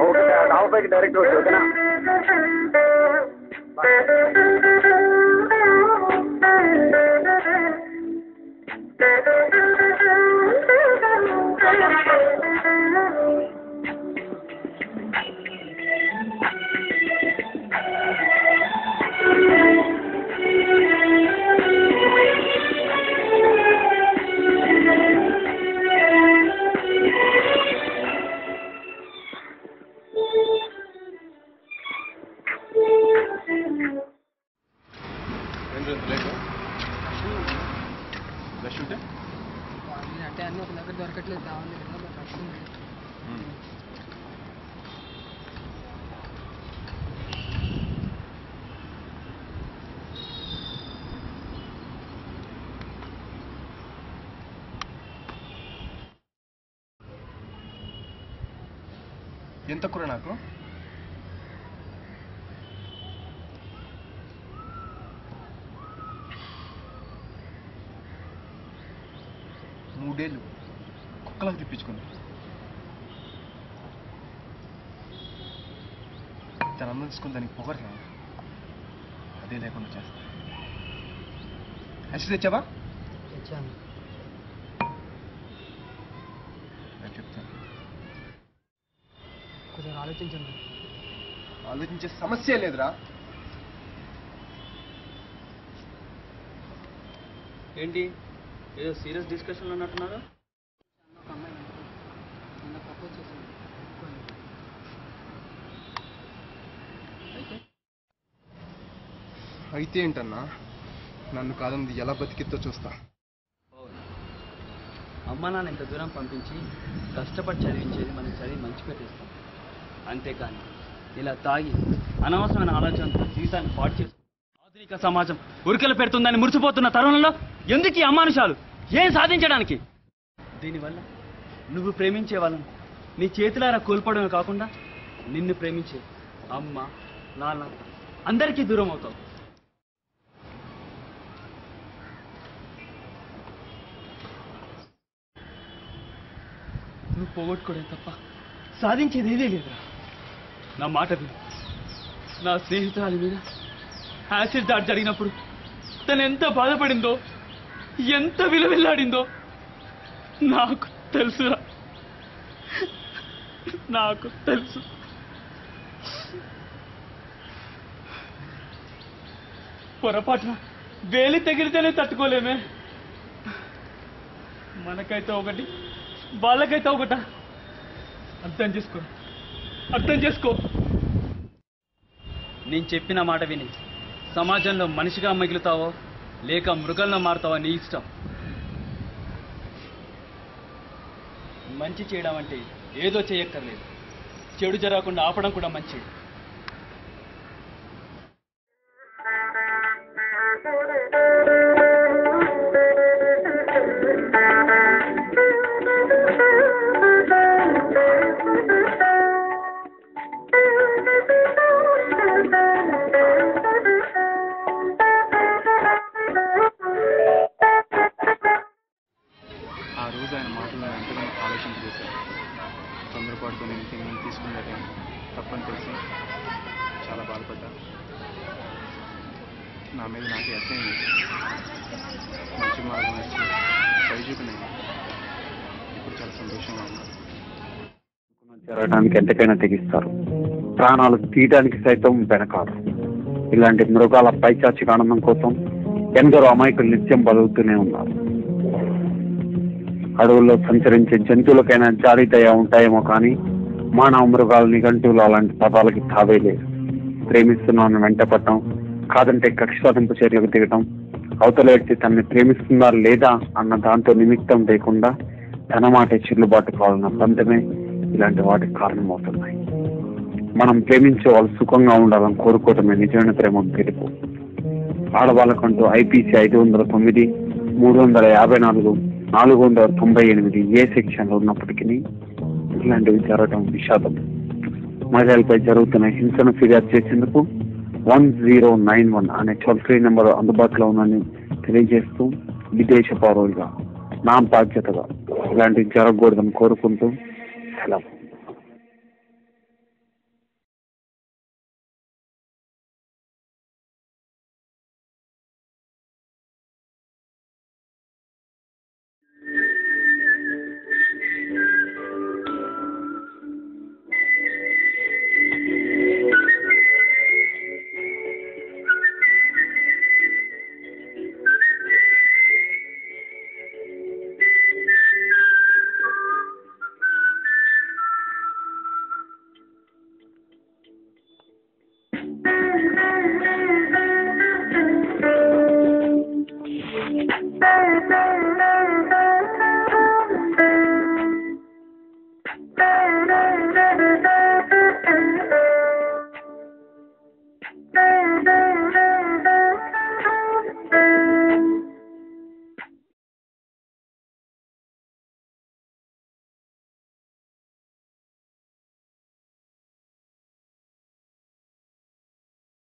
Okay డాబా పైకి direct వచ్చి ఓకేనా. అంటే అన్నీ ఒక దగ్గర దొరకట్లేదు కావాలి కదా రష్ ఉంది. ఎంత కూర నాకు? మూడేళ్ళు కుక్కలకు తిప్పించుకుంది. తన అన్నం తీసుకుని దానికి పొగరు అదే లేకుండా చేస్తా. హెచ్ తెచ్చావా? తెచ్చాను. చెప్తాను. కొంచెం ఆలోచించండి. ఆలోచించే సమస్య లేదురా. ఏంటి ఏదో సీరియస్ డిస్కషన్లో ఉన్నట్టున్నారు? ఒక అమ్మాయి నిన్న ప్రపోజ్ చేసింది. అయితే ఏంటన్నా, నన్ను కాదంది ఎలా బతికిద్దో చూస్తా. అమ్మ నాన్న ఇంత దూరం పంపించి కష్టపడి చదివించేది మనం చదివి మంచి పెట్టేస్తాం. అంతేకాని ఇలా తాగి అనవసరమైన ఆలోచనతో జీవితాన్ని పాడు చేస్తాం. ఆధునిక సమాజం ఉరికలు పెడుతుందని మురిసిపోతున్న తరుణంలో ఎందుకు ఈ అమానుషాలు? ఏం సాధించడానికి? దీనివల్ల నువ్వు ప్రేమించే వాళ్ళను నీ చేతులారా కోల్పోవడమే కాకుండా నిన్ను ప్రేమించే అమ్మ నాన్న అందరికీ దూరం అవుతావు. నువ్వు పోగొట్టుకోవడం తప్ప సాధించేది ఏదే లేదురా. నా మాట విను. నా స్నేహితురాలి మీద యాసిడ్ దాడి జరిగినప్పుడు తను ఎంత బాధపడిందో, ఎంత విలువెల్లాడిందో నాకు తెలుసురా. నాకు తెలుసు. పొరపాటున వేలి తగిలితేనే తట్టుకోలేమే. మనకైతే ఒకటి, వాళ్ళకైతే ఒకట. అర్థం చేసుకో, అర్థం చేసుకో. నేను చెప్పిన మాట విని సమాజంలో మనిషిగా మిగులుతావో లేక మృగంలో మారుతావో నీ ఇష్టం. మంచి చేయడం అంటే ఏదో చేయక్కర్లేదు, చెడు జరగకుండా ఆపడం కూడా మంచి. ఆ రోజు ఆయన మాటలను ఎంతగానో ఆలోచింపజేశారు. తొందరపాటుతో నేను తీసుకున్నట్టే తప్పని తెలిసి చాలా బాధపడ్డా. నా మీద నాకే అసహ్యం వేసింది. మంచి మార్గం వచ్చి పైచూపినాయి. ఇప్పుడు చాలా సంతోషంగా ఉన్నాను. జరగడానికి ఎంతకైనా తెగిస్తారు. ప్రాణాలు తీయడానికి సైతం వెనకాడు. ఇలాంటి మృగాల పైచాచిక ఆనందం కోసం ఎందరో అమాయకులు నిత్యం బతుకుతూనే ఉన్నారు. అడవుల్లో సంచరించే జంతువులకైనా జాలి దయ ఉంటాయేమో కానీ మానవ మృగాల నిఘంటువులు అలాంటి పదాలకి తావే లేదు. ప్రేమిస్తున్నాను వెంటపడటం, కాదంటే కక్ష సాధింపు చర్యలకు దిగటం, అవతల వ్యక్తి తనని ప్రేమిస్తుందా లేదా అన్న దాంతో నిమిత్తం లేకుండా తన మాటే చెల్లుబాటు కావాలన్న బంధమే ఇలాంటి వాటికి కారణమవుతున్నాయి. మనం ప్రేమించే వాళ్ళు సుఖంగా ఉండాలని కోరుకోవటమే నిజమైన ప్రేమ గెలుపు. ఆడవాళ్ళకంటూ ఐపీసీ 509, 354, 498 ఏ సెక్షన్లు ఉన్నప్పటికీ ఇలాంటివి జరగడం విషాదం. మహిళలపై జరుగుతున్న హింసను ఫిర్యాదు చేసేందుకు 1091 అనే టోల్ ఫ్రీ నెంబర్ అందుబాటులో ఉందని తెలియజేస్తూ విదేశ పౌరులుగా నా బాధ్యతగా ఇలాంటివి జరగకూడదని కోరుకుంటూ సెలవు.